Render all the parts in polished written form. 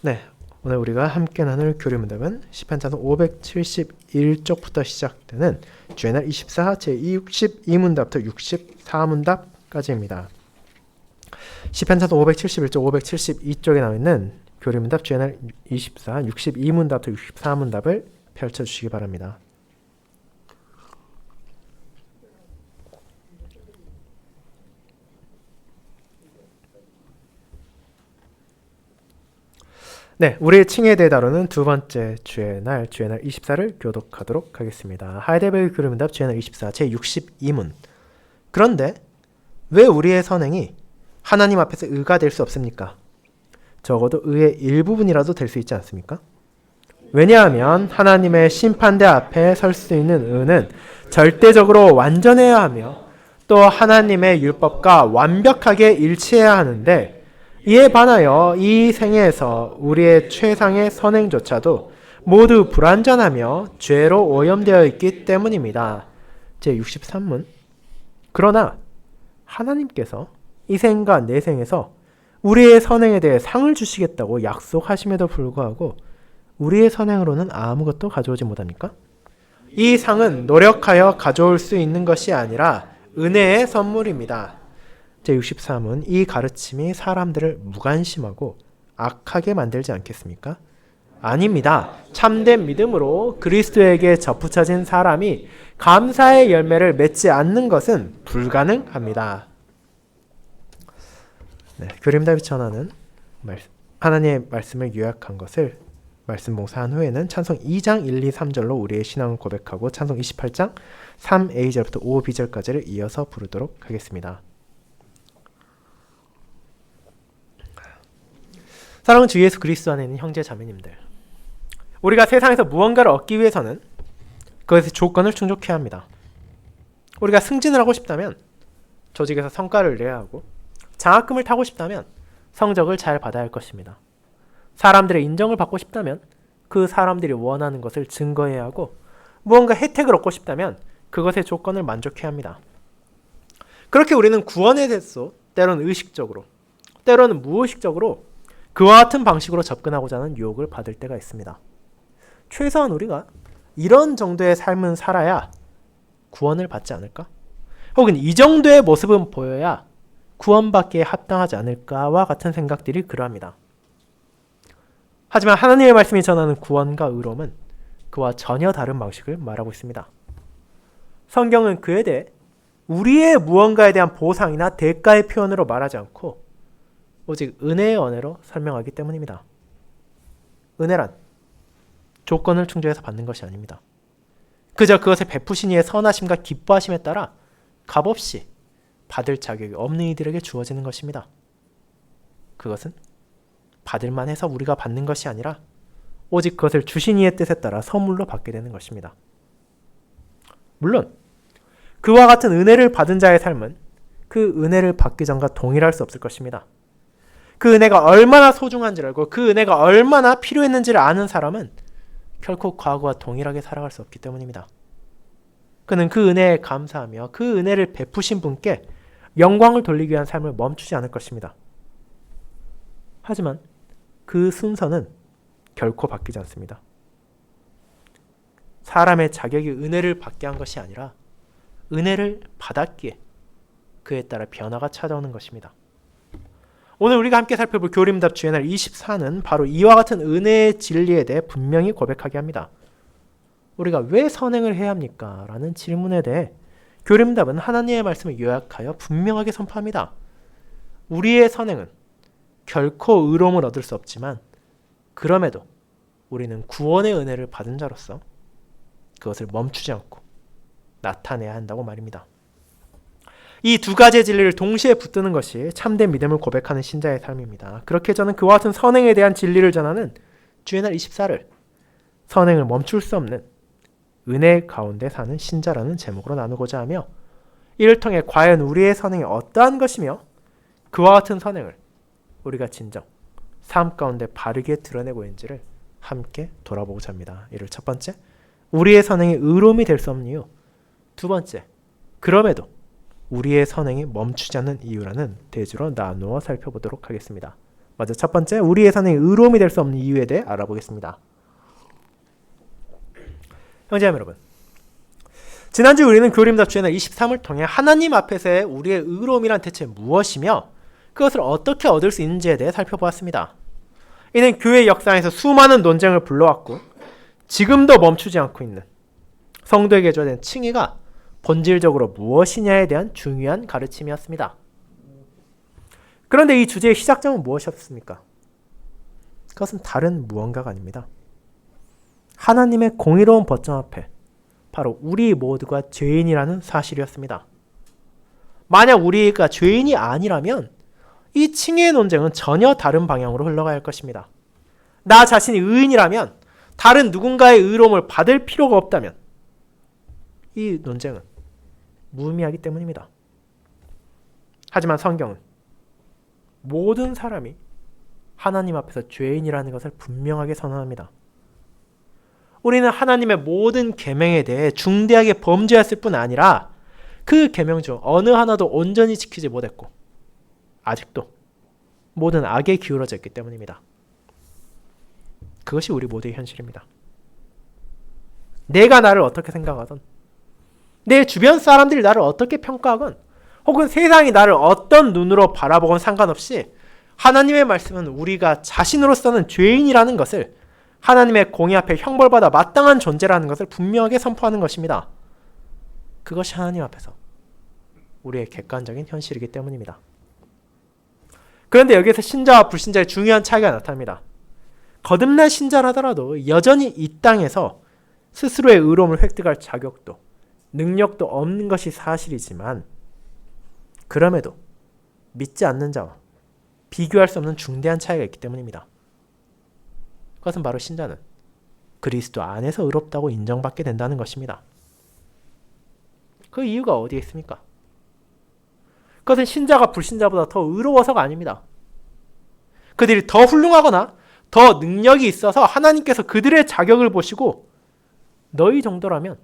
네, 오늘 우리가 함께 나눌 교리 문답은 시편찬송 571쪽부터 시작되는 주애날 24 제62문답부터 64문답까지입니다. 시편찬송 571쪽, 572쪽에 나와있는 교리 문답 주애날 24, 62문답부터 64문답을 펼쳐주시기 바랍니다. 네, 우리의 칭에 대해 다루는 두 번째 주애날 24를 교독하도록 하겠습니다. 하이델베르그 교리 문답 주애날 24 제62문. 그런데 왜 우리의 선행이 하나님 앞에서 의가 될 수 없습니까? 적어도 의의 일부분이라도 될 수 있지 않습니까? 왜냐하면 하나님의 심판대 앞에 설 수 있는 의는 절대적으로 완전해야 하며 또 하나님의 율법과 완벽하게 일치해야 하는데, 이에 반하여 이 생애에서 우리의 최상의 선행조차도 모두 불완전하며 죄로 오염되어 있기 때문입니다. 제63문. 그러나 하나님께서 이 생과 내생에서 우리의 선행에 대해 상을 주시겠다고 약속하심에도 불구하고 우리의 선행으로는 아무것도 가져오지 못합니까? 이 상은 노력하여 가져올 수 있는 것이 아니라 은혜의 선물입니다. 제63은 이 가르침이 사람들을 무관심하고 악하게 만들지 않겠습니까? 아닙니다. 참된 믿음으로 그리스도에게 접붙여진 사람이 감사의 열매를 맺지 않는 것은 불가능합니다. 네, 교림답이 전하는 하나님의 말씀을 요약한 것을 말씀 봉사한 후에는 찬송 2장 1, 2, 3절로 우리의 신앙을 고백하고 찬송 28장 3a절부터 5b절까지를 이어서 부르도록 하겠습니다. 사랑하는 주 예수 그리스도 안에 있는 형제 자매님들, 우리가 세상에서 무언가를 얻기 위해서는 그것의 조건을 충족해야 합니다. 우리가 승진을 하고 싶다면 조직에서 성과를 내야 하고, 장학금을 타고 싶다면 성적을 잘 받아야 할 것입니다. 사람들의 인정을 받고 싶다면 그 사람들이 원하는 것을 증거해야 하고, 무언가 혜택을 얻고 싶다면 그것의 조건을 만족해야 합니다. 그렇게 우리는 구원에 대해서 때로는 의식적으로, 때로는 무의식적으로 그와 같은 방식으로 접근하고자 하는 유혹을 받을 때가 있습니다. 최소한 우리가 이런 정도의 삶은 살아야 구원을 받지 않을까? 혹은 이 정도의 모습은 보여야 구원받기에 합당하지 않을까와 같은 생각들이 그러합니다. 하지만 하나님의 말씀이 전하는 구원과 의로움은 그와 전혀 다른 방식을 말하고 있습니다. 성경은 그에 대해 우리의 무언가에 대한 보상이나 대가의 표현으로 말하지 않고 오직 은혜의 언어로 설명하기 때문입니다. 은혜란 조건을 충족해서 받는 것이 아닙니다. 그저 그것을 베푸신 이의 선하심과 기뻐하심에 따라 값없이 받을 자격이 없는 이들에게 주어지는 것입니다. 그것은 받을만 해서 우리가 받는 것이 아니라 오직 그것을 주신 이의 뜻에 따라 선물로 받게 되는 것입니다. 물론 그와 같은 은혜를 받은 자의 삶은 그 은혜를 받기 전과 동일할 수 없을 것입니다. 그 은혜가 얼마나 소중한지를 알고 그 은혜가 얼마나 필요했는지를 아는 사람은 결코 과거와 동일하게 살아갈 수 없기 때문입니다. 그는 그 은혜에 감사하며 그 은혜를 베푸신 분께 영광을 돌리기 위한 삶을 멈추지 않을 것입니다. 하지만 그 순서는 결코 바뀌지 않습니다. 사람의 자격이 은혜를 받게 한 것이 아니라 은혜를 받았기에 그에 따라 변화가 찾아오는 것입니다. 오늘 우리가 함께 살펴볼 교림답 주애날 24는 바로 이와 같은 은혜의 진리에 대해 분명히 고백하게 합니다. 우리가 왜 선행을 해야 합니까? 라는 질문에 대해 교림답은 하나님의 말씀을 요약하여 분명하게 선포합니다. 우리의 선행은 결코 의로움을 얻을 수 없지만 그럼에도 우리는 구원의 은혜를 받은 자로서 그것을 멈추지 않고 나타내야 한다고 말입니다. 이 두 가지의 진리를 동시에 붙드는 것이 참된 믿음을 고백하는 신자의 삶입니다. 그렇게 저는 그와 같은 선행에 대한 진리를 전하는 주애날 24를 선행을 멈출 수 없는 은혜 가운데 사는 신자라는 제목으로 나누고자 하며, 이를 통해 과연 우리의 선행이 어떠한 것이며 그와 같은 선행을 우리가 진정 삶 가운데 바르게 드러내고 있는지를 함께 돌아보고자 합니다. 이를 첫 번째, 우리의 선행이 의로움이 될 수 없는 이유. 두 번째, 그럼에도 우리의 선행이 멈추지 않는 이유라는 대주로 나누어 살펴보도록 하겠습니다. 먼저 첫 번째, 우리의 선행이 의로움이 될 수 없는 이유에 대해 알아보겠습니다. 형제자매 여러분, 지난주 우리는 교리문답 주제나 23을 통해 하나님 앞에서의 우리의 의로움이란 대체 무엇이며 그것을 어떻게 얻을 수 있는지에 대해 살펴보았습니다. 이는 교회 역사에서 수많은 논쟁을 불러왔고 지금도 멈추지 않고 있는 성도에게 줘야 되는 칭의가 본질적으로 무엇이냐에 대한 중요한 가르침이었습니다. 그런데 이 주제의 시작점은 무엇이었습니까? 그것은 다른 무언가가 아닙니다. 하나님의 공의로운 법정 앞에 바로 우리 모두가 죄인이라는 사실이었습니다. 만약 우리가 죄인이 아니라면 이 칭의의 논쟁은 전혀 다른 방향으로 흘러가야 할 것입니다. 나 자신이 의인이라면, 다른 누군가의 의로움을 받을 필요가 없다면 이 논쟁은 무의미하기 때문입니다. 하지만 성경은 모든 사람이 하나님 앞에서 죄인이라는 것을 분명하게 선언합니다. 우리는 하나님의 모든 계명에 대해 중대하게 범죄했을 뿐 아니라 그 계명 중 어느 하나도 온전히 지키지 못했고 아직도 모든 악에 기울어져 있기 때문입니다. 그것이 우리 모두의 현실입니다. 내가 나를 어떻게 생각하든, 내 주변 사람들이 나를 어떻게 평가하건, 혹은 세상이 나를 어떤 눈으로 바라보건 상관없이 하나님의 말씀은 우리가 자신으로서는 죄인이라는 것을, 하나님의 공의 앞에 형벌받아 마땅한 존재라는 것을 분명하게 선포하는 것입니다. 그것이 하나님 앞에서 우리의 객관적인 현실이기 때문입니다. 그런데 여기에서 신자와 불신자의 중요한 차이가 나타납니다. 거듭난 신자라더라도 여전히 이 땅에서 스스로의 의로움을 획득할 자격도 능력도 없는 것이 사실이지만, 그럼에도 믿지 않는 자와 비교할 수 없는 중대한 차이가 있기 때문입니다. 그것은 바로 신자는 그리스도 안에서 의롭다고 인정받게 된다는 것입니다. 그 이유가 어디에 있습니까? 그것은 신자가 불신자보다 더 의로워서가 아닙니다. 그들이 더 훌륭하거나 더 능력이 있어서 하나님께서 그들의 자격을 보시고 너희 정도라면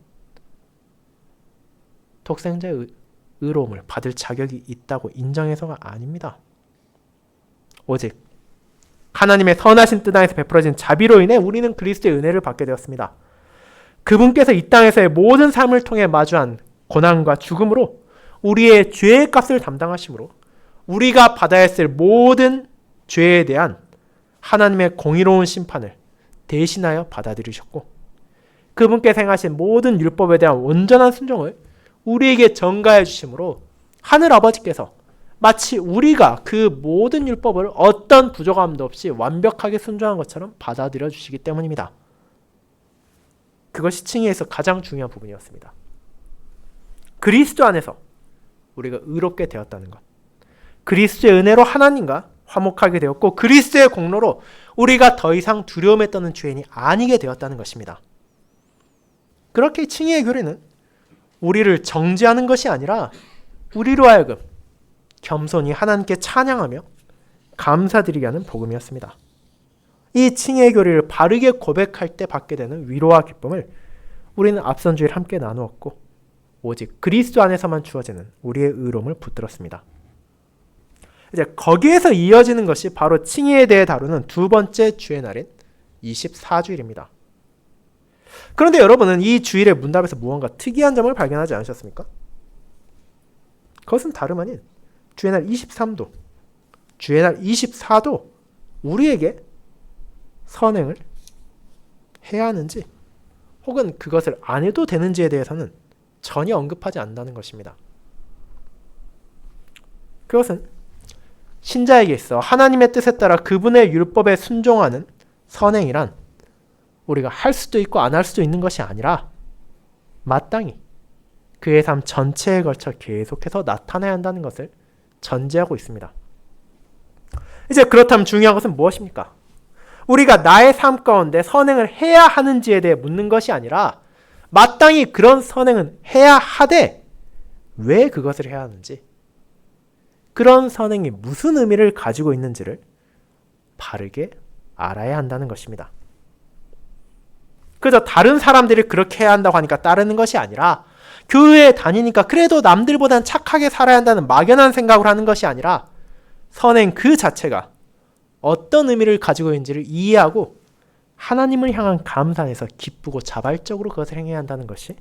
독생자의 의로움을 받을 자격이 있다고 인정해서가 아닙니다. 오직 하나님의 선하신 뜻 안에서 베풀어진 자비로 인해 우리는 그리스도의 은혜를 받게 되었습니다. 그분께서 이 땅에서의 모든 삶을 통해 마주한 고난과 죽음으로 우리의 죄의 값을 담당하심으로 우리가 받아야 했을 모든 죄에 대한 하나님의 공의로운 심판을 대신하여 받아들이셨고, 그분께서 행하신 모든 율법에 대한 온전한 순종을 우리에게 전가해 주심으로 하늘 아버지께서 마치 우리가 그 모든 율법을 어떤 부족함도 없이 완벽하게 순종한 것처럼 받아들여 주시기 때문입니다. 그것이 칭의에서 가장 중요한 부분이었습니다. 그리스도 안에서 우리가 의롭게 되었다는 것, 그리스도의 은혜로 하나님과 화목하게 되었고, 그리스도의 공로로 우리가 더 이상 두려움에 떠는 죄인이 아니게 되었다는 것입니다. 그렇게 칭의의 교리는 우리를 정죄하는 것이 아니라 우리로 하여금 겸손히 하나님께 찬양하며 감사드리게 하는 복음이었습니다. 이 칭의의 교리를 바르게 고백할 때 받게 되는 위로와 기쁨을 우리는 앞선 주일 함께 나누었고, 오직 그리스도 안에서만 주어지는 우리의 의로움을 붙들었습니다. 이제 거기에서 이어지는 것이 바로 칭의에 대해 다루는 두 번째 주의 날인 24주일입니다. 그런데 여러분은 이 주일의 문답에서 무언가 특이한 점을 발견하지 않으셨습니까? 그것은 다름 아닌 주의 날 23도, 주의 날 24도 우리에게 선행을 해야 하는지 혹은 그것을 안 해도 되는지에 대해서는 전혀 언급하지 않는다는 것입니다. 그것은 신자에게 있어 하나님의 뜻에 따라 그분의 율법에 순종하는 선행이란 우리가 할 수도 있고 안 할 수도 있는 것이 아니라 마땅히 그의 삶 전체에 걸쳐 계속해서 나타나야 한다는 것을 전제하고 있습니다. 이제 그렇다면 중요한 것은 무엇입니까? 우리가 나의 삶 가운데 선행을 해야 하는지에 대해 묻는 것이 아니라 마땅히 그런 선행은 해야 하되 왜 그것을 해야 하는지, 그런 선행이 무슨 의미를 가지고 있는지를 바르게 알아야 한다는 것입니다. 그저 다른 사람들이 그렇게 해야 한다고 하니까 따르는 것이 아니라, 교회에 다니니까 그래도 남들보단 착하게 살아야 한다는 막연한 생각을 하는 것이 아니라 선행 그 자체가 어떤 의미를 가지고 있는지를 이해하고 하나님을 향한 감사 안에서 기쁘고 자발적으로 그것을 행해야 한다는 것이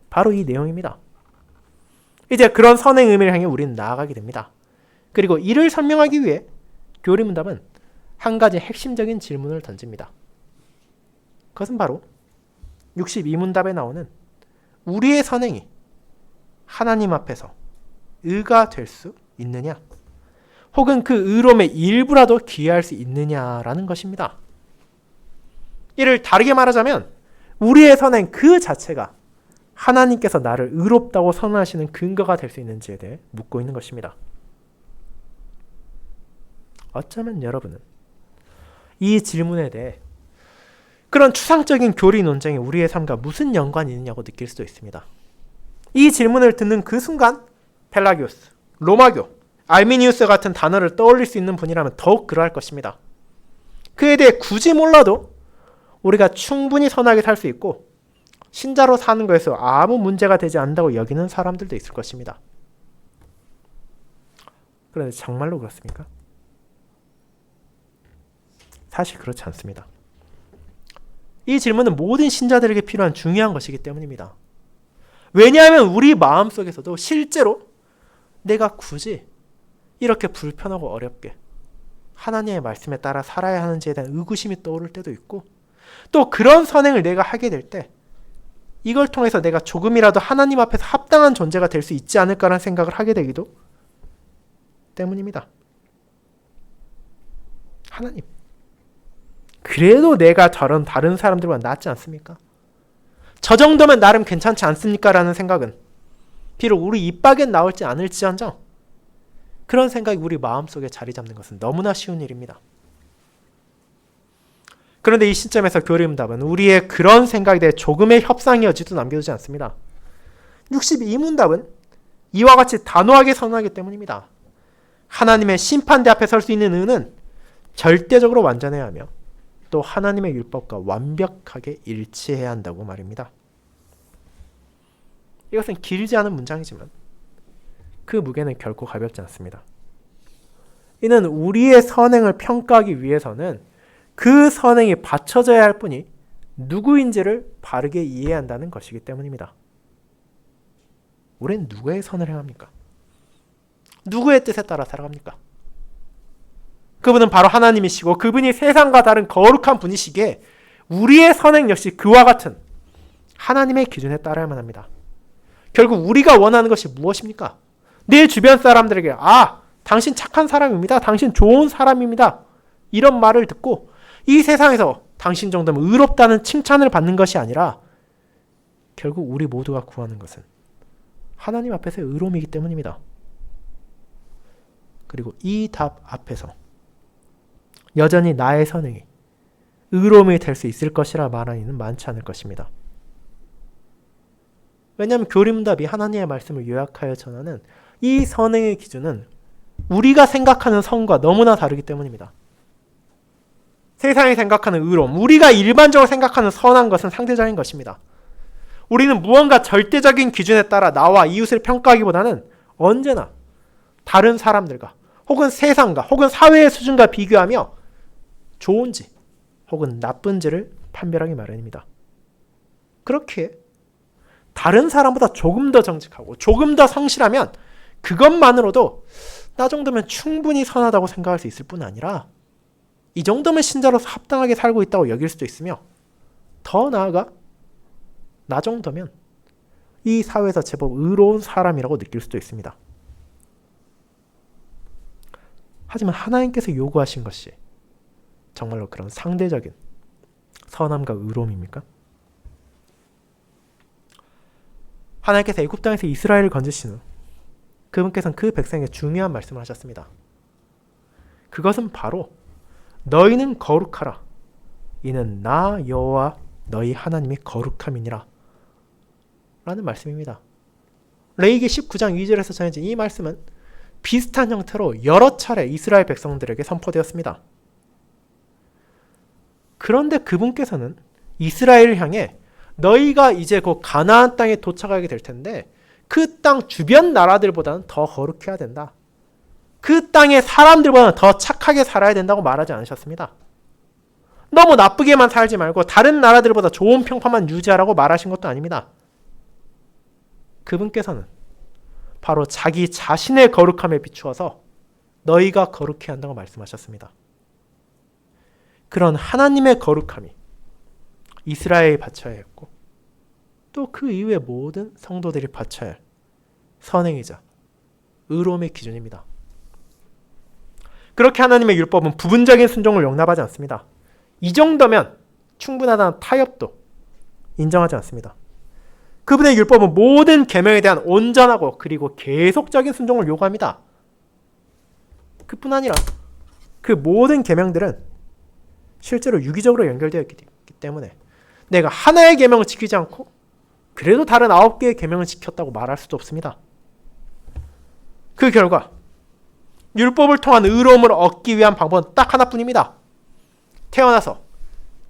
바로 이 내용입니다. 이제 그런 선행 의미를 향해 우리는 나아가게 됩니다. 그리고 이를 설명하기 위해 교리문답은 한 가지 핵심적인 질문을 던집니다. 그것은 바로 62문답에 나오는 우리의 선행이 하나님 앞에서 의가 될 수 있느냐, 혹은 그 의로움의 일부라도 기여할 수 있느냐라는 것입니다. 이를 다르게 말하자면 우리의 선행 그 자체가 하나님께서 나를 의롭다고 선언하시는 근거가 될 수 있는지에 대해 묻고 있는 것입니다. 어쩌면 여러분은 이 질문에 대해 그런 추상적인 교리 논쟁이 우리의 삶과 무슨 연관이 있느냐고 느낄 수도 있습니다. 이 질문을 듣는 그 순간 펠라기오스, 로마교, 알미니우스 같은 단어를 떠올릴 수 있는 분이라면 더욱 그러할 것입니다. 그에 대해 굳이 몰라도 우리가 충분히 선하게 살 수 있고 신자로 사는 것에서 아무 문제가 되지 않는다고 여기는 사람들도 있을 것입니다. 그런데 정말로 그렇습니까? 사실 그렇지 않습니다. 이 질문은 모든 신자들에게 필요한 중요한 것이기 때문입니다. 왜냐하면 우리 마음속에서도 실제로 내가 굳이 이렇게 불편하고 어렵게 하나님의 말씀에 따라 살아야 하는지에 대한 의구심이 떠오를 때도 있고, 또 그런 선행을 내가 하게 될 때 이걸 통해서 내가 조금이라도 하나님 앞에서 합당한 존재가 될 수 있지 않을까라는 생각을 하게 되기도 때문입니다. 하나님, 그래도 내가 저런 다른 사람들보다 낫지 않습니까? 저 정도면 나름 괜찮지 않습니까? 라는 생각은 비록 우리 입 밖엔 나올지 않을지언정 그런 생각이 우리 마음속에 자리 잡는 것은 너무나 쉬운 일입니다. 그런데 이 시점에서 교리문답은 우리의 그런 생각에 대해 조금의 협상의 여지도 남겨두지 않습니다. 62문답은 이와 같이 단호하게 선언하기 때문입니다. 하나님의 심판대 앞에 설 수 있는 의는 절대적으로 완전해야 하며 또 하나님의 율법과 완벽하게 일치해야 한다고 말입니다. 이것은 길지 않은 문장이지만 그 무게는 결코 가볍지 않습니다. 이는 우리의 선행을 평가하기 위해서는 그 선행이 받쳐져야 할 분이 누구인지를 바르게 이해해야 한다는 것이기 때문입니다. 우리는 누구의 선을 행합니까? 누구의 뜻에 따라 살아갑니까? 그분은 바로 하나님이시고 그분이 세상과 다른 거룩한 분이시기에 우리의 선행 역시 그와 같은 하나님의 기준에 따라야만 합니다. 결국 우리가 원하는 것이 무엇입니까? 내 주변 사람들에게 당신 착한 사람입니다. 당신 좋은 사람입니다. 이런 말을 듣고 이 세상에서 당신 정도면 의롭다는 칭찬을 받는 것이 아니라 결국 우리 모두가 구하는 것은 하나님 앞에서의 의로움이기 때문입니다. 그리고 이 답 앞에서 여전히 나의 선행이 의로움이 될 수 있을 것이라 말하는 이는 많지 않을 것입니다. 왜냐하면 교리문답이 하나님의 말씀을 요약하여 전하는 이 선행의 기준은 우리가 생각하는 선과 너무나 다르기 때문입니다. 세상이 생각하는 의로움, 우리가 일반적으로 생각하는 선한 것은 상대적인 것입니다. 우리는 무언가 절대적인 기준에 따라 나와 이웃을 평가하기보다는 언제나 다른 사람들과 혹은 세상과 혹은 사회의 수준과 비교하며 좋은지 혹은 나쁜지를 판별하기 마련입니다. 그렇게 다른 사람보다 조금 더 정직하고 조금 더 성실하면 그것만으로도 나 정도면 충분히 선하다고 생각할 수 있을 뿐 아니라 이 정도면 신자로서 합당하게 살고 있다고 여길 수도 있으며, 더 나아가 나 정도면 이 사회에서 제법 의로운 사람이라고 느낄 수도 있습니다. 하지만 하나님께서 요구하신 것이 정말로 그런 상대적인 선함과 의로움입니까? 하나님께서 애굽 땅에서 이스라엘을 건지신 후 그분께서는 그 백성에게 중요한 말씀을 하셨습니다. 그것은 바로 너희는 거룩하라. 이는 나 여호와 너희 하나님이 거룩함이니라 라는 말씀입니다. 레위기 19장 2절에서 전해진 이 말씀은 비슷한 형태로 여러 차례 이스라엘 백성들에게 선포되었습니다. 그런데 그분께서는 이스라엘을 향해 너희가 이제 곧 가나안 땅에 도착하게 될 텐데 그 땅 주변 나라들보다는 더 거룩해야 된다. 그 땅의 사람들보다 더 착하게 살아야 된다고 말하지 않으셨습니다. 너무 나쁘게만 살지 말고 다른 나라들보다 좋은 평판만 유지하라고 말하신 것도 아닙니다. 그분께서는 바로 자기 자신의 거룩함에 비추어서 너희가 거룩해야 한다고 말씀하셨습니다. 그런 하나님의 거룩함이 이스라엘이 바쳐야 했고 또 그 이후의 모든 성도들이 바쳐야 할 선행이자 의로움의 기준입니다. 그렇게 하나님의 율법은 부분적인 순종을 용납하지 않습니다. 이 정도면 충분하다는 타협도 인정하지 않습니다. 그분의 율법은 모든 계명에 대한 온전하고 그리고 계속적인 순종을 요구합니다. 그뿐 아니라 그 모든 계명들은 실제로 유기적으로 연결되어 있기 때문에 내가 하나의 계명을 지키지 않고 그래도 다른 9개의 계명을 지켰다고 말할 수도 없습니다. 그 결과 율법을 통한 의로움을 얻기 위한 방법은 딱 하나뿐입니다. 태어나서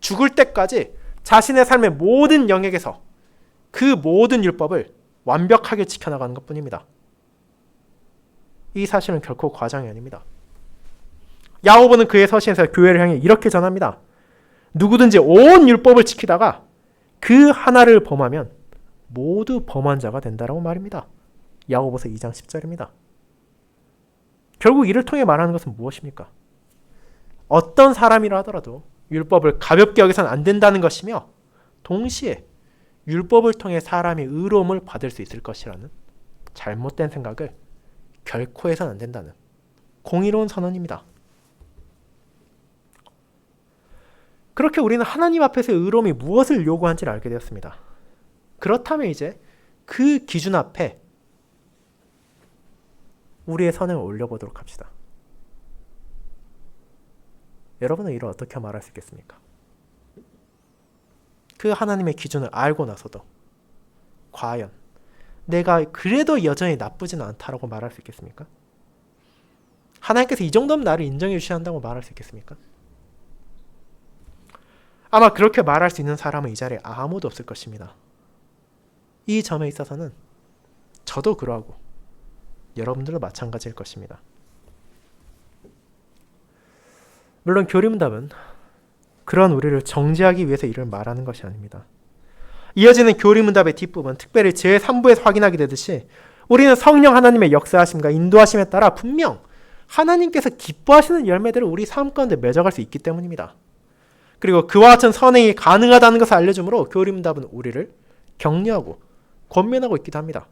죽을 때까지 자신의 삶의 모든 영역에서 그 모든 율법을 완벽하게 지켜나가는 것뿐입니다. 이 사실은 결코 과장이 아닙니다. 야고보는 그의 서신에서 교회를 향해 이렇게 전합니다. 누구든지 온 율법을 지키다가 그 하나를 범하면 모두 범한 자가 된다라고 말입니다. 야고보서 2장 10절입니다. 결국 이를 통해 말하는 것은 무엇입니까? 어떤 사람이라 하더라도 율법을 가볍게 여기서는 안 된다는 것이며 동시에 율법을 통해 사람이 의로움을 받을 수 있을 것이라는 잘못된 생각을 결코 해서는 안 된다는 공의로운 선언입니다. 그렇게 우리는 하나님 앞에서 의로움이 무엇을 요구하는지를 알게 되었습니다. 그렇다면 이제 그 기준 앞에 우리의 선행을 올려보도록 합시다. 여러분은 이를 어떻게 말할 수 있겠습니까? 그 하나님의 기준을 알고 나서도 과연 내가 그래도 여전히 나쁘지는 않다라고 말할 수 있겠습니까? 하나님께서 이 정도면 나를 인정해 주셔야 한다고 말할 수 있겠습니까? 아마 그렇게 말할 수 있는 사람은 이 자리에 아무도 없을 것입니다. 이 점에 있어서는 저도 그러하고 여러분들도 마찬가지일 것입니다. 물론 교리문답은 그런 우리를 정죄하기 위해서 이를 말하는 것이 아닙니다. 이어지는 교리문답의 뒷부분, 특별히 제3부에서 확인하게 되듯이 우리는 성령 하나님의 역사하심과 인도하심에 따라 분명 하나님께서 기뻐하시는 열매들을 우리 삶 가운데 맺어갈 수 있기 때문입니다. 그리고 그와 같은 선행이 가능하다는 것을 알려주므로 교리문답은 우리를 격려하고 권면하고 있기도 합니다.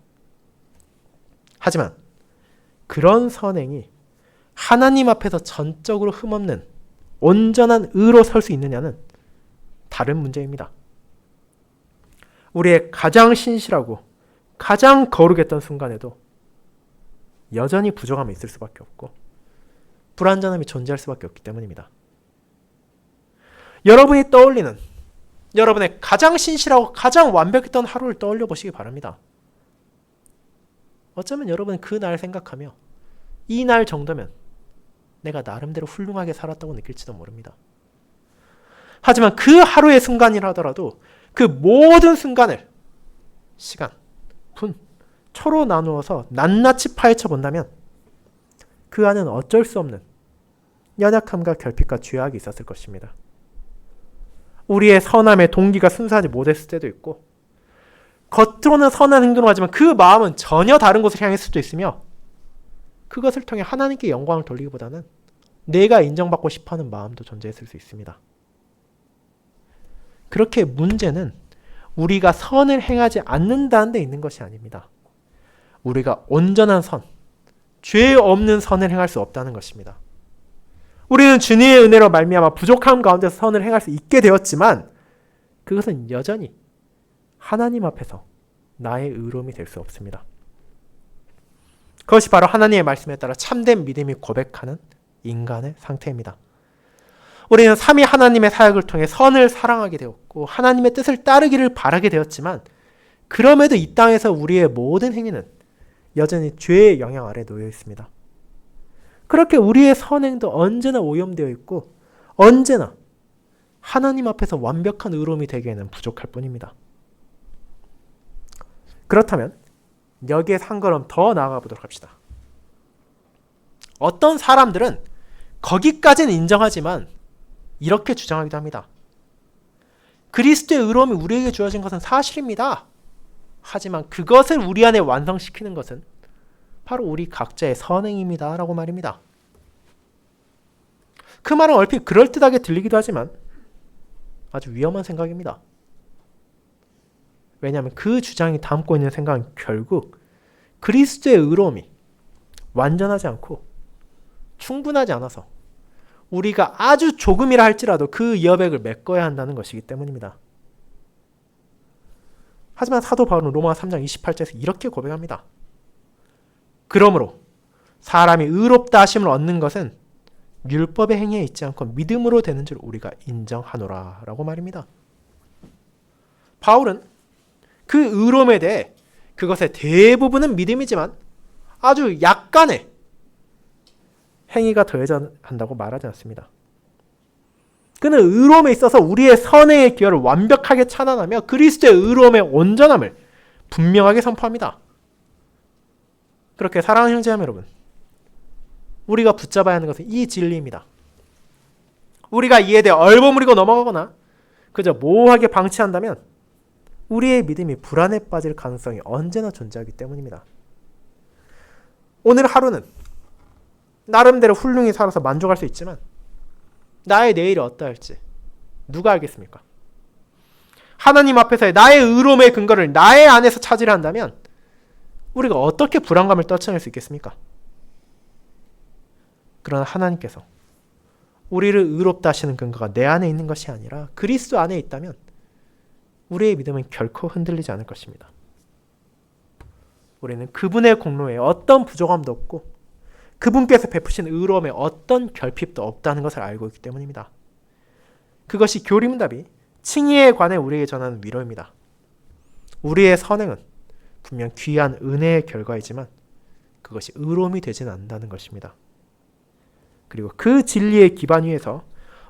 하지만 그런 선행이 하나님 앞에서 전적으로 흠없는 온전한 의로 설 수 있느냐는 다른 문제입니다. 우리의 가장 신실하고 가장 거룩했던 순간에도 여전히 부족함이 있을 수밖에 없고 불완전함이 존재할 수밖에 없기 때문입니다. 여러분이 떠올리는 여러분의 가장 신실하고 가장 완벽했던 하루를 떠올려 보시기 바랍니다. 어쩌면 여러분은 그 날 생각하며 이 날 정도면 내가 나름대로 훌륭하게 살았다고 느낄지도 모릅니다. 하지만 그 하루의 순간이라 하더라도 그 모든 순간을 시간, 분, 초로 나누어서 낱낱이 파헤쳐 본다면 그 안은 어쩔 수 없는 연약함과 결핍과 죄악이 있었을 것입니다. 우리의 선함의 동기가 순수하지 못했을 때도 있고 겉으로는 선한 행동을 하지만 그 마음은 전혀 다른 곳을 향했을 수도 있으며 그것을 통해 하나님께 영광을 돌리기보다는 내가 인정받고 싶어하는 마음도 존재했을 수 있습니다. 그렇게 문제는 우리가 선을 행하지 않는다는 데 있는 것이 아닙니다. 우리가 온전한 선, 죄 없는 선을 행할 수 없다는 것입니다. 우리는 주님의 은혜로 말미암아 부족함 가운데서 선을 행할 수 있게 되었지만 그것은 여전히 하나님 앞에서 나의 의로움이 될 수 없습니다. 그것이 바로 하나님의 말씀에 따라 참된 믿음이 고백하는 인간의 상태입니다. 우리는 삼위 하나님의 사역을 통해 선을 사랑하게 되었고 하나님의 뜻을 따르기를 바라게 되었지만 그럼에도 이 땅에서 우리의 모든 행위는 여전히 죄의 영향 아래 놓여 있습니다. 그렇게 우리의 선행도 언제나 오염되어 있고 언제나 하나님 앞에서 완벽한 의로움이 되기에는 부족할 뿐입니다. 그렇다면 여기에 한 걸음 더 나아가 보도록 합시다. 어떤 사람들은 거기까지는 인정하지만 이렇게 주장하기도 합니다. 그리스도의 의로움이 우리에게 주어진 것은 사실입니다. 하지만 그것을 우리 안에 완성시키는 것은 바로 우리 각자의 선행입니다. 라고 말입니다. 그 말은 얼핏 그럴듯하게 들리기도 하지만 아주 위험한 생각입니다. 왜냐하면 그 주장이 담고 있는 생각은 결국 그리스도의 의로움이 완전하지 않고 충분하지 않아서 우리가 아주 조금이라 할지라도 그 여백을 메꿔야 한다는 것이기 때문입니다. 하지만 사도 바울은 로마 3장 28절에서 이렇게 고백합니다. 그러므로 사람이 의롭다 하심을 얻는 것은 율법의 행위에 있지 않고 믿음으로 되는 줄 우리가 인정하노라 라고 말입니다. 바울은 그 의로움에 대해 그것의 대부분은 믿음이지만 아주 약간의 행위가 더해져 한다고 말하지 않습니다. 그는 의로움에 있어서 우리의 선행의 기여를 완벽하게 찬양하며 그리스도의 의로움의 온전함을 분명하게 선포합니다. 그렇게 사랑하는 형제자매 여러분, 우리가 붙잡아야 하는 것은 이 진리입니다. 우리가 이에 대해 얼버무리고 넘어가거나 그저 모호하게 방치한다면 우리의 믿음이 불안에 빠질 가능성이 언제나 존재하기 때문입니다. 오늘 하루는 나름대로 훌륭히 살아서 만족할 수 있지만 나의 내일이 어떠할지 누가 알겠습니까? 하나님 앞에서의 나의 의로움의 근거를 나의 안에서 찾으려 한다면 우리가 어떻게 불안감을 떨쳐낼 수 있겠습니까? 그러나 하나님께서 우리를 의롭다 하시는 근거가 내 안에 있는 것이 아니라 그리스도 안에 있다면 우리의 믿음은 결코 흔들리지 않을 것입니다. 우리는 그분의 공로에 어떤 부족함도 없고 그분께서 베푸신 의로움에 어떤 결핍도 없다는 것을 알고 있기 때문입니다. 그것이 교리문답이 칭의에 관해 우리에게 전하는 위로입니다. 우리의 선행은 분명 귀한 은혜의 결과이지만 그것이 의로움이 되지는 않는다는 것입니다. 그리고 그 진리의 기반 위에서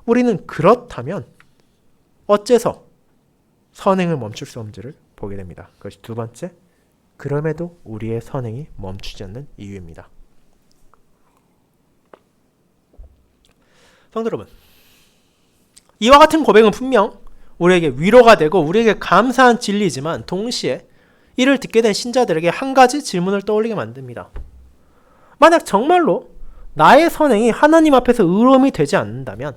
우리는 그렇다면 어째서 선행을 멈출 수 없는지를 보게 됩니다. 그것이 두 번째, 그럼에도 우리의 선행이 멈추지 않는 이유입니다. 성도 여러분, 이와 같은 고백은 분명 우리에게 위로가 되고 우리에게 감사한 진리지만 동시에 이를 듣게 된 신자들에게 한 가지 질문을 떠올리게 만듭니다. 만약 정말로 나의 선행이 하나님 앞에서 의로움이 되지 않는다면,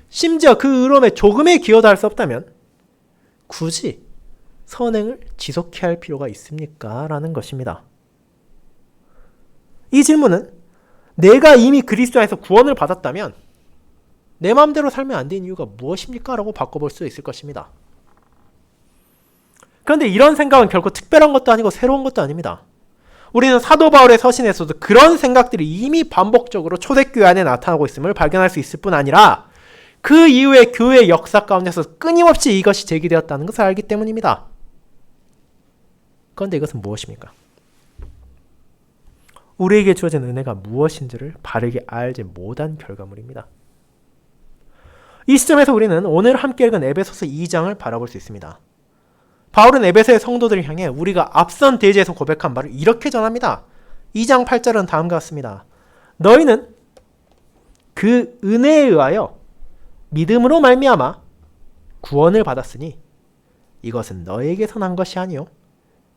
심지어 그 의로움에 조금의 기여도 할 수 없다면 굳이 선행을 지속해야 할 필요가 있습니까? 라는 것입니다. 이 질문은 내가 이미 그리스도 안에서 구원을 받았다면 내 마음대로 살면 안 되는 이유가 무엇입니까? 라고 바꿔볼 수 있을 것입니다. 그런데 이런 생각은 결코 특별한 것도 아니고 새로운 것도 아닙니다. 우리는 사도 바울의 서신에서도 그런 생각들이 이미 반복적으로 초대교회 안에 나타나고 있음을 발견할 수 있을 뿐 아니라 그 이후의 교회의 역사 가운데서 끊임없이 이것이 제기되었다는 것을 알기 때문입니다. 그런데 이것은 무엇입니까? 우리에게 주어진 은혜가 무엇인지를 바르게 알지 못한 결과물입니다. 이 시점에서 우리는 오늘 함께 읽은 에베소서 2장을 바라볼 수 있습니다. 바울은 에베소의 성도들을 향해 우리가 앞선 대지에서 고백한 바를 이렇게 전합니다. 2장 8절은 다음과 같습니다. 너희는 그 은혜에 의하여 믿음으로 말미암아 구원을 받았으니 이것은 너에게서 난 것이 아니요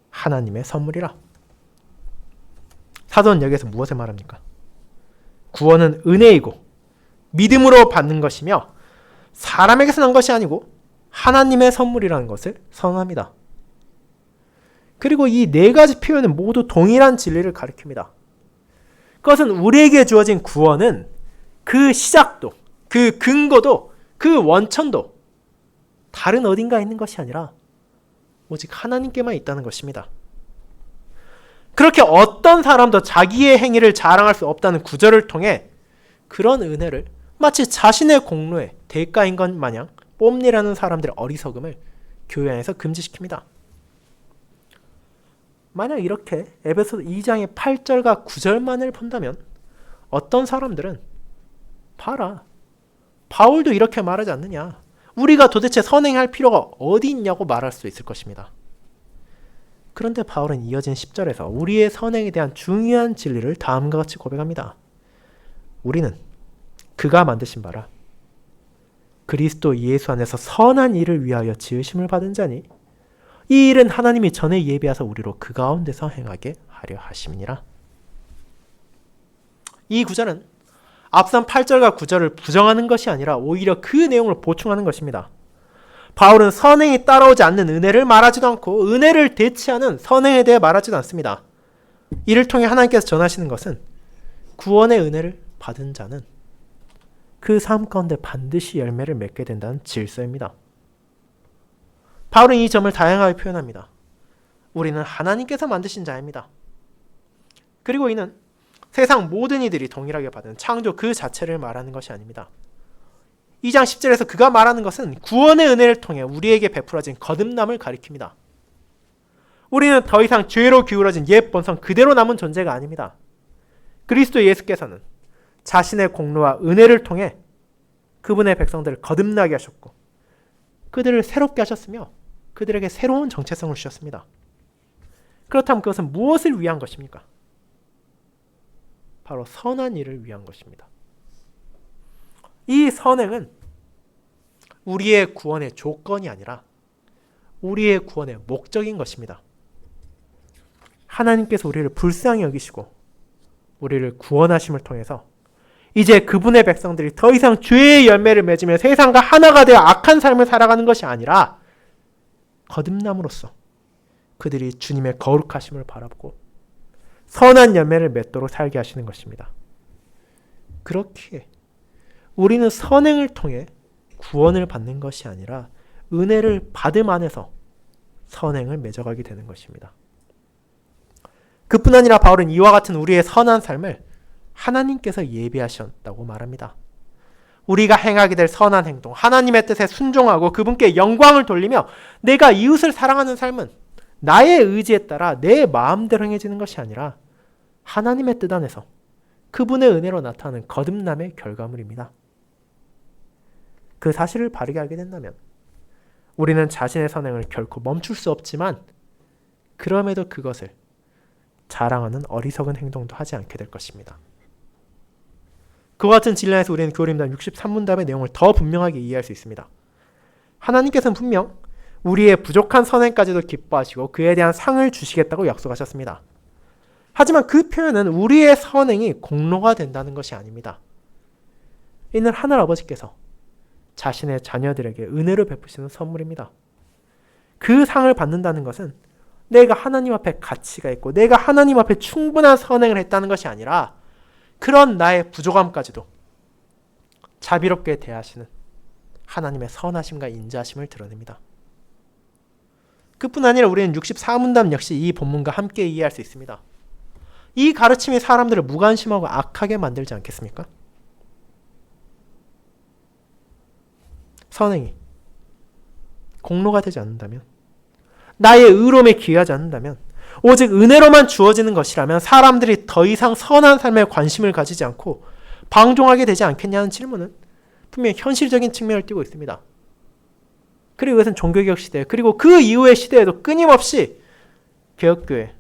하나님의 선물이라. 사도는 여기에서 무엇을 말합니까? 구원은 은혜이고 믿음으로 받는 것이며 사람에게서 난 것이 아니고 하나님의 선물이라는 것을 선언합니다. 그리고 이 네 가지 표현은 모두 동일한 진리를 가리킵니다. 그것은 우리에게 주어진 구원은 그 시작도, 그 근거도, 그 원천도 다른 어딘가에 있는 것이 아니라 오직 하나님께만 있다는 것입니다. 그렇게 어떤 사람도 자기의 행위를 자랑할 수 없다는 구절을 통해 그런 은혜를 마치 자신의 공로의 대가인 것 마냥 뽐내라는 사람들의 어리석음을 교회 안에서 금지시킵니다. 만약 이렇게 에베소 2장의 8절과 9절만을 본다면 어떤 사람들은 봐라, 바울도 이렇게 말하지 않느냐, 우리가 도대체 선행할 필요가 어디 있냐고 말할 수 있을 것입니다. 그런데 바울은 이어진 10절에서 우리의 선행에 대한 중요한 진리를 다음과 같이 고백합니다. 우리는 그가 만드신 바라 그리스도 예수 안에서 선한 일을 위하여 지으심을 받은 자니 이 일은 하나님이 전에 예비하사 우리로 그 가운데서 행하게 하려 하심이니라. 이 구절은 앞선 8절과 9절을 부정하는 것이 아니라 오히려 그 내용을 보충하는 것입니다. 바울은 선행이 따라오지 않는 은혜를 말하지도 않고 은혜를 대체하는 선행에 대해 말하지도 않습니다. 이를 통해 하나님께서 전하시는 것은 구원의 은혜를 받은 자는 그 삶 가운데 반드시 열매를 맺게 된다는 질서입니다. 바울은 이 점을 다양하게 표현합니다. 우리는 하나님께서 만드신 자입니다. 그리고 이는 세상 모든 이들이 동일하게 받은 창조 그 자체를 말하는 것이 아닙니다. 2장 10절에서 그가 말하는 것은 구원의 은혜를 통해 우리에게 베풀어진 거듭남을 가리킵니다. 우리는 더 이상 죄로 기울어진 옛 본성 그대로 남은 존재가 아닙니다. 그리스도 예수께서는 자신의 공로와 은혜를 통해 그분의 백성들을 거듭나게 하셨고 그들을 새롭게 하셨으며 그들에게 새로운 정체성을 주셨습니다. 그렇다면 그것은 무엇을 위한 것입니까? 바로 선한 일을 위한 것입니다. 이 선행은 우리의 구원의 조건이 아니라 우리의 구원의 목적인 것입니다. 하나님께서 우리를 불쌍히 여기시고 우리를 구원하심을 통해서 이제 그분의 백성들이 더 이상 죄의 열매를 맺으며 세상과 하나가 되어 악한 삶을 살아가는 것이 아니라 거듭남으로써 그들이 주님의 거룩하심을 바라보고 선한 열매를 맺도록 살게 하시는 것입니다. 그렇기에 우리는 선행을 통해 구원을 받는 것이 아니라 은혜를 받음 안에서 선행을 맺어가게 되는 것입니다. 그뿐 아니라 바울은 이와 같은 우리의 선한 삶을 하나님께서 예비하셨다고 말합니다. 우리가 행하게 될 선한 행동, 하나님의 뜻에 순종하고 그분께 영광을 돌리며 내가 이웃을 사랑하는 삶은 나의 의지에 따라 내 마음대로 행해지는 것이 아니라 하나님의 뜻 안에서 그분의 은혜로 나타나는 거듭남의 결과물입니다. 그 사실을 바르게 알게 된다면 우리는 자신의 선행을 결코 멈출 수 없지만 그럼에도 그것을 자랑하는 어리석은 행동도 하지 않게 될 것입니다. 그와 같은 진리에서 우리는 교리임당 63문답의 내용을 더 분명하게 이해할 수 있습니다. 하나님께서는 분명 우리의 부족한 선행까지도 기뻐하시고 그에 대한 상을 주시겠다고 약속하셨습니다. 하지만 그 표현은 우리의 선행이 공로가 된다는 것이 아닙니다. 이는 하늘아버지께서 자신의 자녀들에게 은혜를 베푸시는 선물입니다. 그 상을 받는다는 것은 내가 하나님 앞에 가치가 있고 내가 하나님 앞에 충분한 선행을 했다는 것이 아니라 그런 나의 부족함까지도 자비롭게 대하시는 하나님의 선하심과 인자하심을 드러냅니다. 그뿐 아니라 우리는 64문답 역시 이 본문과 함께 이해할 수 있습니다. 이 가르침이 사람들을 무관심하고 악하게 만들지 않겠습니까? 선행이 공로가 되지 않는다면, 나의 의로움에 기여하지 않는다면, 오직 은혜로만 주어지는 것이라면 사람들이 더 이상 선한 삶에 관심을 가지지 않고 방종하게 되지 않겠냐는 질문은 분명히 현실적인 측면을 띠고 있습니다. 그리고 이것은 종교개혁 시대, 그리고 그 이후의 시대에도 끊임없이 개혁교회,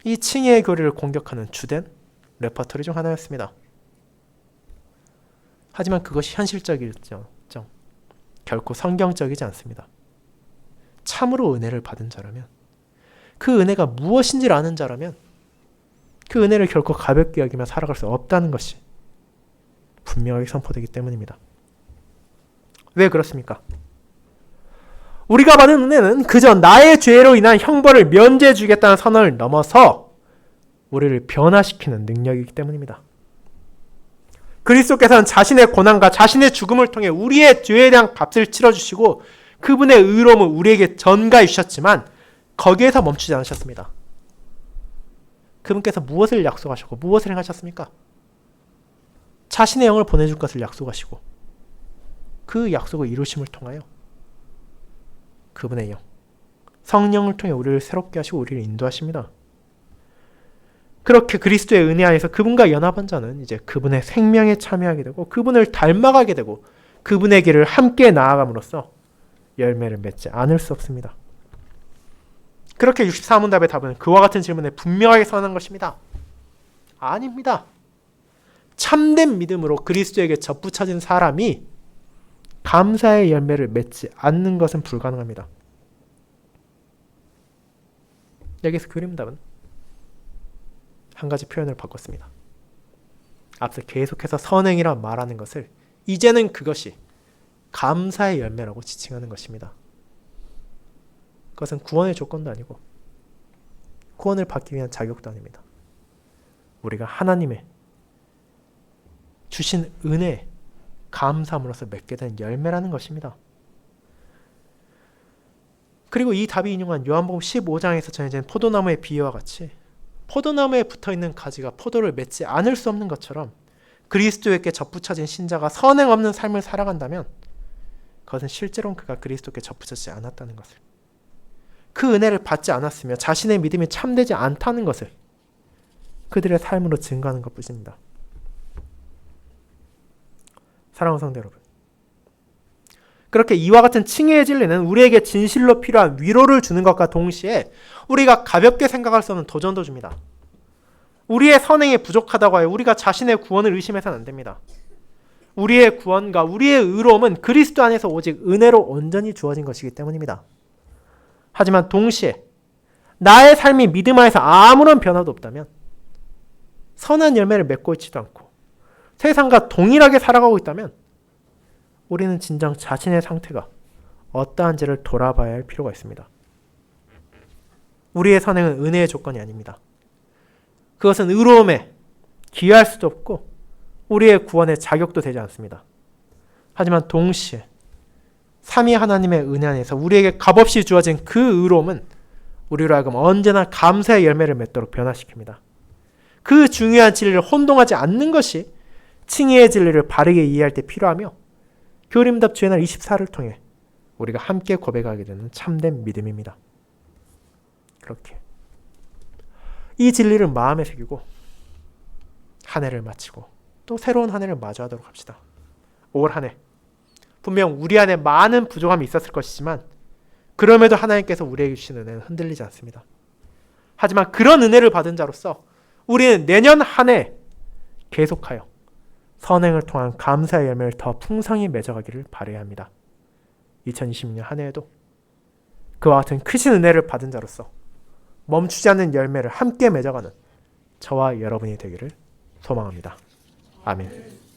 이 칭의의 교리를 공격하는 주된 레퍼토리 중 하나였습니다. 하지만 그것이 현실적일정 결코 성경적이지 않습니다. 참으로 은혜를 받은 자라면, 그 은혜가 무엇인지를 아는 자라면 그 은혜를 결코 가볍게 여기며 살아갈 수 없다는 것이 분명하게 선포되기 때문입니다. 왜 그렇습니까? 우리가 받은 은혜는 그저 나의 죄로 인한 형벌을 면제해 주겠다는 선언을 넘어서 우리를 변화시키는 능력이기 때문입니다. 그리스도께서는 자신의 고난과 자신의 죽음을 통해 우리의 죄에 대한 값을 치러주시고 그분의 의로움을 우리에게 전가해 주셨지만 거기에서 멈추지 않으셨습니다. 그분께서 무엇을 약속하셨고 무엇을 행하셨습니까? 자신의 영을 보내줄 것을 약속하시고 그 약속을 이루심을 통하여 그분의 영, 성령을 통해 우리를 새롭게 하시고 우리를 인도하십니다. 그렇게 그리스도의 은혜 안에서 그분과 연합한 자는 이제 그분의 생명에 참여하게 되고 그분을 닮아가게 되고 그분의 길을 함께 나아감으로써 열매를 맺지 않을 수 없습니다. 그렇게 64문답의 답은 그와 같은 질문에 분명하게 선언한 것입니다. 아닙니다. 참된 믿음으로 그리스도에게 접붙여진 사람이 감사의 열매를 맺지 않는 것은 불가능합니다. 여기서 그림답은 한 가지 표현을 바꿨습니다. 앞서 계속해서 선행이라 말하는 것을 이제는 그것이 감사의 열매라고 지칭하는 것입니다. 그것은 구원의 조건도 아니고 구원을 받기 위한 자격도 아닙니다. 우리가 하나님의 주신 은혜에 감사함으로써 맺게 된 열매라는 것입니다. 그리고 이 답이 인용한 요한복음 15장에서 전해진 포도나무의 비유와 같이 포도나무에 붙어있는 가지가 포도를 맺지 않을 수 없는 것처럼 그리스도에게 접붙여진 신자가 선행 없는 삶을 살아간다면 그것은 실제로는 그가 그리스도께 접붙여지지 않았다는 것을, 그 은혜를 받지 않았으며 자신의 믿음이 참되지 않다는 것을 그들의 삶으로 증거하는 것뿐입니다. 사랑하는 성도 여러분, 그렇게 이와 같은 칭의의 진리는 우리에게 진실로 필요한 위로를 주는 것과 동시에 우리가 가볍게 생각할 수 없는 도전도 줍니다. 우리의 선행이 부족하다고 하여 우리가 자신의 구원을 의심해서는 안 됩니다. 우리의 구원과 우리의 의로움은 그리스도 안에서 오직 은혜로 온전히 주어진 것이기 때문입니다. 하지만 동시에 나의 삶이 믿음 안에서 아무런 변화도 없다면, 선한 열매를 맺고 있지도 않고 세상과 동일하게 살아가고 있다면 우리는 진정 자신의 상태가 어떠한지를 돌아봐야 할 필요가 있습니다. 우리의 선행은 은혜의 조건이 아닙니다. 그것은 의로움에 기여할 수도 없고 우리의 구원의 자격도 되지 않습니다. 하지만 동시에 삼위 하나님의 은혜 안에서 우리에게 값없이 주어진 그 의로움은 우리로 하여금 언제나 감사의 열매를 맺도록 변화시킵니다. 그 중요한 진리를 혼동하지 않는 것이 칭의의 진리를 바르게 이해할 때 필요하며 교림답 주의 날 24를 통해 우리가 함께 고백하게 되는 참된 믿음입니다. 그렇게 이 진리를 마음에 새기고 한 해를 마치고 또 새로운 한 해를 마주하도록 합시다. 올 한 해 분명 우리 안에 많은 부족함이 있었을 것이지만 그럼에도 하나님께서 우리에게 주신 은혜는 흔들리지 않습니다. 하지만 그런 은혜를 받은 자로서 우리는 내년 한 해 계속하여 선행을 통한 감사의 열매를 더 풍성히 맺어가기를 바라야 합니다. 2026년 한 해에도 그와 같은 크신 은혜를 받은 자로서 멈추지 않는 열매를 함께 맺어가는 저와 여러분이 되기를 소망합니다. 아멘.